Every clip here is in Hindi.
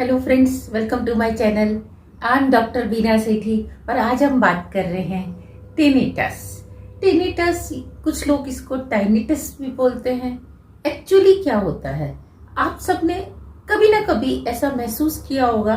Hello friends, welcome to my channel. I am doctor Bina Sethi और आज हम बात कर रहे हैं टिनिटस। टिनिटस, कुछ लोग इसको टाइनिटस भी बोलते हैं। एक्चुअली क्या होता है, आप सबने कभी ना कभी ऐसा महसूस किया होगा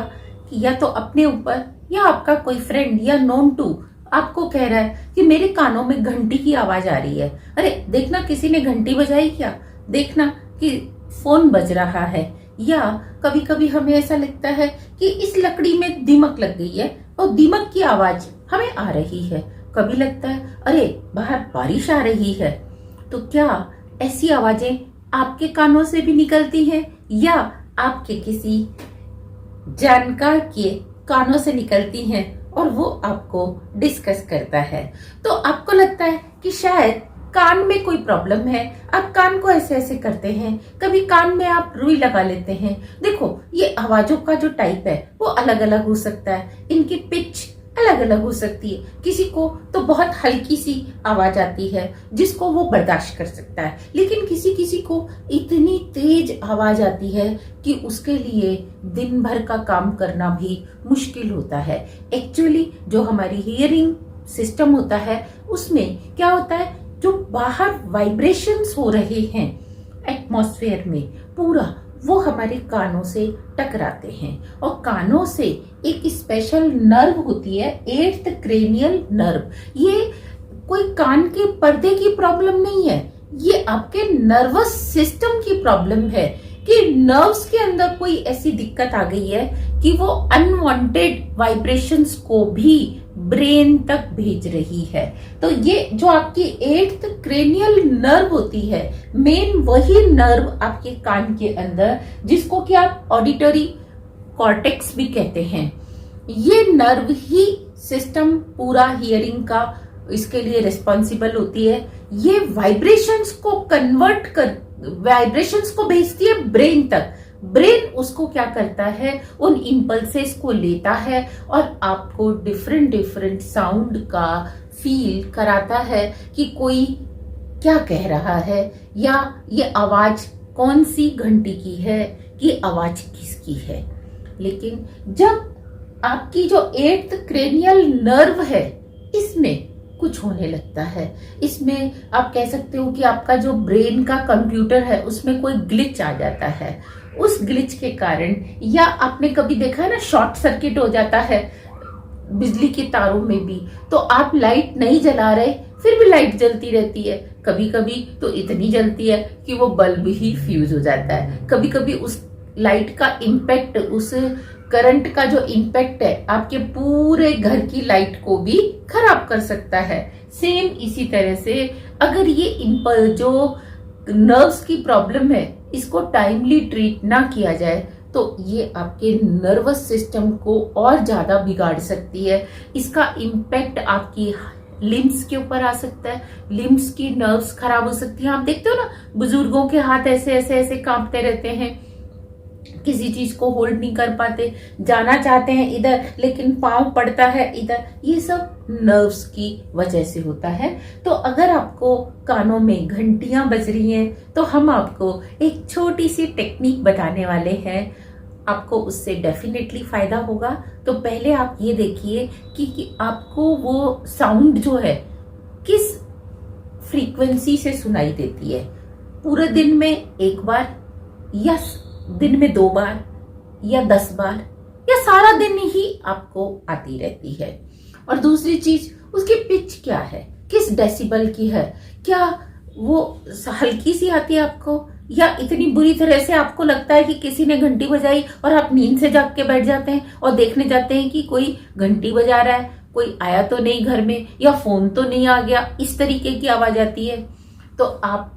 कि या तो अपने ऊपर या आपका कोई फ्रेंड या नोन टू आपको कह रहा है कि मेरे कानों में घंटी की आवाज आ रही है। अरे देखना, किसी ने घंटी बजाई क्या, देखना कि फोन बज रहा है। या कभी कभी हमें ऐसा लगता है कि इस लकड़ी में दीमक लग गई है और दीमक की आवाज हमें आ रही है। कभी लगता है अरे बाहर बारिश आ रही है। तो क्या ऐसी आवाजें आपके कानों से भी निकलती हैं या आपके किसी जानकार के कानों से निकलती हैं और वो आपको डिस्कस करता है? तो आपको लगता है कि शायद कान में कोई प्रॉब्लम है, आप कान को ऐसे ऐसे करते हैं, कभी कान में आप रुई लगा लेते हैं। देखो, ये आवाजों का जो टाइप है वो अलग अलग हो सकता है, इनकी पिच अलग अलग हो सकती है। किसी को तो बहुत हल्की सी आवाज आती है जिसको वो बर्दाश्त कर सकता है, लेकिन किसी किसी को इतनी तेज आवाज आती है कि उसके लिए दिन भर का काम करना भी मुश्किल होता है। एक्चुअली जो हमारी हियरिंग सिस्टम होता है उसमें क्या होता है, जो बाहर वाइब्रेशंस हो रहे हैं एटमॉस्फेयर में पूरा, वो हमारे कानों से टकराते हैं और कानों से एक स्पेशल नर्व होती है, एट्थ क्रेनियल नर्व। ये कोई कान के पर्दे की प्रॉब्लम नहीं है, ये आपके नर्वस सिस्टम की प्रॉब्लम है कि नर्व्स के अंदर कोई ऐसी दिक्कत आ गई है कि वो अनवांटेड वाइब्रेशंस को भी ब्रेन तक भेज रही है। तो ये जो आपकी एट्थ क्रेनियल नर्व होती है, मेन वही नर्व आपके कान के अंदर, जिसको कि आप ऑडिटरी कॉर्टेक्स भी कहते हैं, ये नर्व ही सिस्टम पूरा हियरिंग का इसके लिए रिस्पॉन्सिबल होती है। ये वाइब्रेशंस को कन्वर्ट कर, वाइब्रेशंस को भेजती है ब्रेन तक। ब्रेन उसको क्या करता है, उन इम्पल्सेस को लेता है और आपको डिफरेंट डिफरेंट साउंड का फील कराता है कि कोई क्या कह रहा है, या ये आवाज कौन सी घंटी की है, कि आवाज किसकी है। लेकिन जब आपकी जो एट्थ क्रेनियल नर्व है इसमें कुछ होने लगता है, इसमें आप कह सकते हो कि आपका जो ब्रेन का कंप्यूटर है उसमें कोई ग्लिच आ जाता है। उस ग्लिच के कारण, या आपने कभी देखा है ना, शॉर्ट सर्किट हो जाता है बिजली के तारों में भी, तो आप लाइट नहीं जला रहे फिर भी लाइट जलती रहती है। कभी कभी तो इतनी जलती है कि वो बल्ब ही फ्यूज हो जाता है। कभी कभी उस लाइट का इम्पैक्ट, उस करंट का जो इम्पैक्ट है आपके पूरे घर की लाइट को भी खराब कर सकता है। सेम इसी तरह से अगर ये इम्पल्स जो नर्व्स की प्रॉब्लम है इसको टाइमली ट्रीट ना किया जाए तो ये आपके नर्वस सिस्टम को और ज्यादा बिगाड़ सकती है। इसका इम्पैक्ट आपकी लिम्स के ऊपर आ सकता है, लिम्स की नर्व्स खराब हो सकती हैं। आप देखते हो ना, बुजुर्गों के हाथ ऐसे ऐसे ऐसे कांपते रहते हैं, किसी चीज को होल्ड नहीं कर पाते, जाना चाहते हैं इधर लेकिन पांव पड़ता है इधर। ये सब नर्व्स की वजह से होता है। तो अगर आपको कानों में घंटियां बज रही हैं तो हम आपको एक छोटी सी टेक्निक बताने वाले हैं, आपको उससे डेफिनेटली फायदा होगा। तो पहले आप ये देखिए कि आपको वो साउंड जो है किस फ्रीक्वेंसी से सुनाई देती है। पूरे दिन में एक बार, या दिन में 2 बार, या 10 बार, या सारा दिन ही आपको आती रहती है। और दूसरी चीज, उसकी पिच क्या है, किस डेसिबल की है, क्या वो हल्की सी आती है आपको, या इतनी बुरी तरह से आपको लगता है कि किसी ने घंटी बजाई और आप नींद से जाग के बैठ जाते हैं और देखने जाते हैं कि कोई घंटी बजा रहा है, कोई आया तो नहीं घर में, या फोन तो नहीं आ गया, इस तरीके की आवाज आती है। तो आप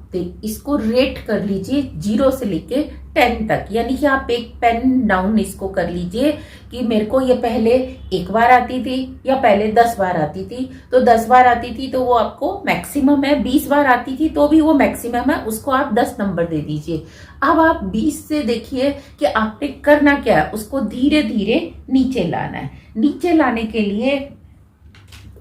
इसको रेट कर लीजिए 0 से लेके 10 तक, यानी कि आप एक पेन डाउन इसको कर लीजिए कि मेरे को ये पहले 1 बार आती थी या पहले 10 बार आती थी। तो 10 बार आती थी तो वो आपको मैक्सिमम है, 20 बार आती थी तो भी वो मैक्सिमम है, उसको आप 10 नंबर दे दीजिए। अब आप 20 से देखिए कि आपने करना क्या है, उसको धीरे धीरे नीचे लाना है। नीचे लाने के लिए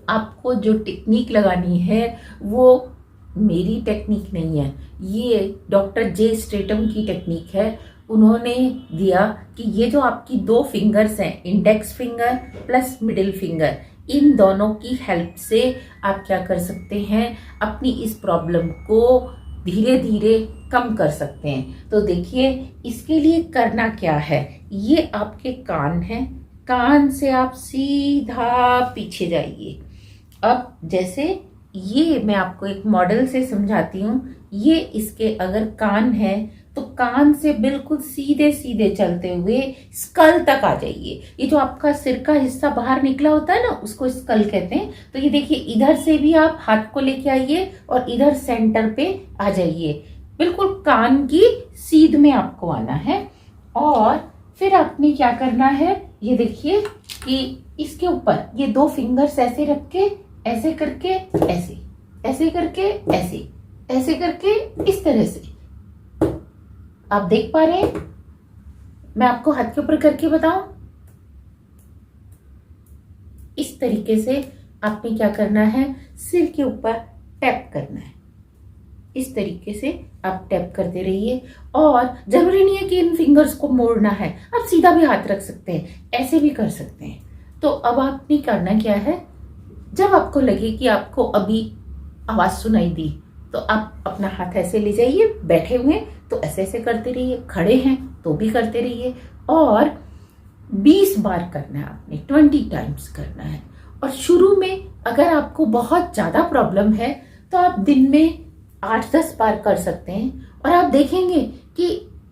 आपको जो टेक्निक लगानी है वो मेरी टेक्निक नहीं है, ये डॉक्टर जे स्टेटम की टेक्निक है। उन्होंने दिया कि ये जो आपकी 2 फिंगर्स हैं, index finger plus middle finger, इन दोनों की हेल्प से आप क्या कर सकते हैं, अपनी इस प्रॉब्लम को धीरे धीरे कम कर सकते हैं। तो देखिए इसके लिए करना क्या है, ये आपके कान हैं, कान से आप सीधा पीछे जाइए। अब जैसे ये मैं आपको एक मॉडल से समझाती हूँ, ये इसके अगर कान है तो कान से बिल्कुल सीधे सीधे चलते हुए स्कल तक आ जाइए। ये जो आपका सिर का हिस्सा बाहर निकला होता है ना, उसको स्कल कहते हैं। तो ये देखिए इधर से भी आप हाथ को लेके आइए और इधर सेंटर पे आ जाइए, बिल्कुल कान की सीध में आपको आना है। और फिर आपने क्या करना है, ये देखिए कि इसके ऊपर ये 2 फिंगर्स ऐसे रख के, ऐसे करके, ऐसे करके, ऐसे करके, इस तरह से आप देख पा रहे हैं। मैं आपको हाथ के ऊपर करके बताऊं, इस तरीके से आपने क्या करना है, सिर के ऊपर टैप करना है। इस तरीके से आप टैप करते रहिए और जरूरी नहीं है कि इन फिंगर्स को मोड़ना है, आप सीधा भी हाथ रख सकते हैं, ऐसे भी कर सकते हैं। तो अब आपने करना क्या है, जब आपको लगे कि आपको अभी आवाज सुनाई दी तो आप अपना हाथ ऐसे ले जाइए, बैठे हुए तो ऐसे ऐसे करते रहिए, खड़े हैं तो भी करते रहिए, और 20 बार करना है आपने, 20 टाइम्स करना है। और शुरू में अगर आपको बहुत ज्यादा प्रॉब्लम है तो आप दिन में 8-10 बार कर सकते हैं, और आप देखेंगे कि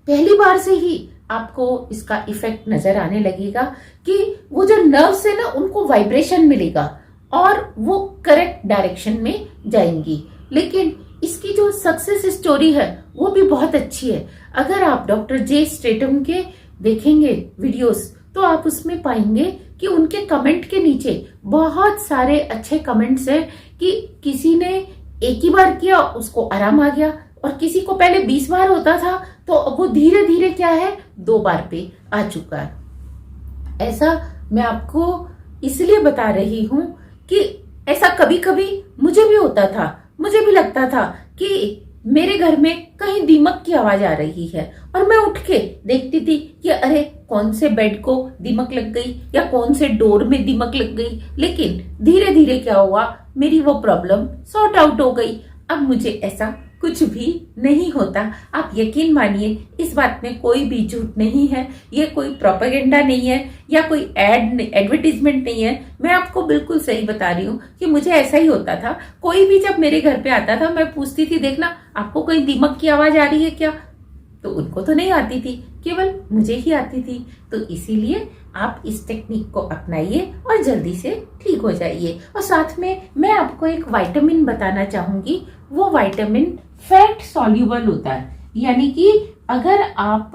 पहली बार से ही आपको इसका इफेक्ट नजर आने लगेगा कि वो जो नर्व्स है ना, उनको वाइब्रेशन मिलेगा और वो करेक्ट डायरेक्शन में जाएंगी। लेकिन इसकी जो सक्सेस स्टोरी है वो भी बहुत अच्छी है। अगर आप डॉक्टर जे स्टेटम के देखेंगे वीडियोस तो आप उसमें पाएंगे कि उनके कमेंट के नीचे बहुत सारे अच्छे कमेंट्स हैं कि किसी ने एक ही बार किया उसको आराम आ गया, और किसी को पहले 20 बार होता था तो अब वो धीरे धीरे क्या है 2 बार पे आ चुका है। ऐसा मैं आपको इसलिए बता रही हूँ कि ऐसा कभी कभी मुझे भी होता था, मुझे भी लगता था कि मेरे घर में कहीं दीमक की आवाज आ रही है, और मैं उठ के देखती थी कि अरे कौन से बेड को दीमक लग गई या कौन से डोर में दीमक लग गई। लेकिन धीरे धीरे क्या हुआ, मेरी वो प्रॉब्लम सॉर्ट आउट हो गई। अब मुझे ऐसा कुछ भी नहीं होता। आप यकीन मानिए इस बात में कोई भी झूठ नहीं है, ये कोई प्रोपेगेंडा नहीं है या कोई एडवर्टीजमेंट नहीं है। मैं आपको बिल्कुल सही बता रही हूँ कि मुझे ऐसा ही होता था। कोई भी जब मेरे घर पे आता था मैं पूछती थी, देखना आपको कोई दीमक की आवाज आ रही है क्या, तो उनको तो नहीं आती थी, केवल मुझे ही आती थी। तो इसीलिए आप इस टेक्निक को अपनाइए और जल्दी से ठीक हो जाइए। और साथ में मैं आपको एक विटामिन बताना चाहूंगी, वो विटामिन फैट सॉल्यूबल होता है, यानी कि अगर आप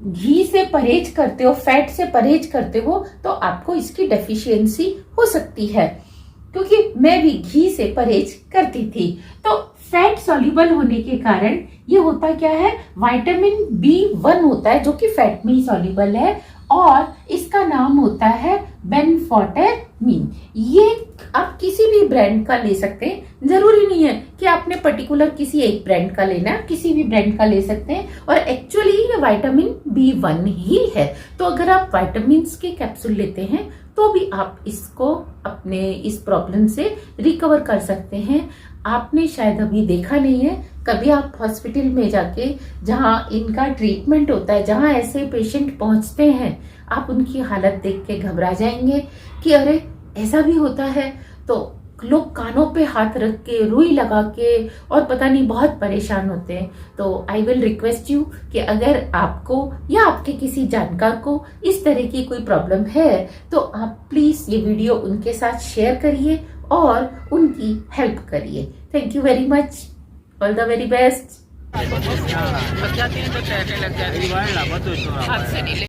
घी से परहेज करते हो, फैट से परहेज करते हो, तो आपको इसकी डेफिशिएंसी हो सकती है। क्योंकि मैं भी घी से परहेज करती थी, तो फैट सॉल्यूबल होने के कारण ये होता क्या है, विटामिन B1 होता है जो कि फैट में ही सॉल्यूबल है, और इसका नाम होता है बेनफोर्टेमिन। ये आप किसी भी ब्रांड का ले सकते हैं, जरूरी नहीं है कि आपने पर्टिकुलर किसी एक ब्रांड का लेना है, किसी भी ब्रांड का ले सकते हैं। और एक्चुअली ये विटामिन B1 ही है। तो अगर आप विटामिन्स के कैप्सूल लेते हैं तो भी आप इसको अपने इस प्रॉब्लम से रिकवर कर सकते हैं। आपने शायद अभी देखा नहीं है, कभी आप हॉस्पिटल में जाके जहाँ इनका ट्रीटमेंट होता है, जहाँ ऐसे पेशेंट पहुंचते हैं, आप उनकी हालत देख के घबरा जाएंगे कि अरे ऐसा भी होता है। तो लोग कानों पे हाथ रख के, रुई लगा के, और पता नहीं बहुत परेशान होते हैं। तो आई विल रिक्वेस्ट यू कि अगर आपको या आपके किसी जानकार को इस तरह की कोई प्रॉब्लम है तो आप प्लीज ये वीडियो उनके साथ शेयर करिए और उनकी हेल्प करिए। Thank you very much, all the very best.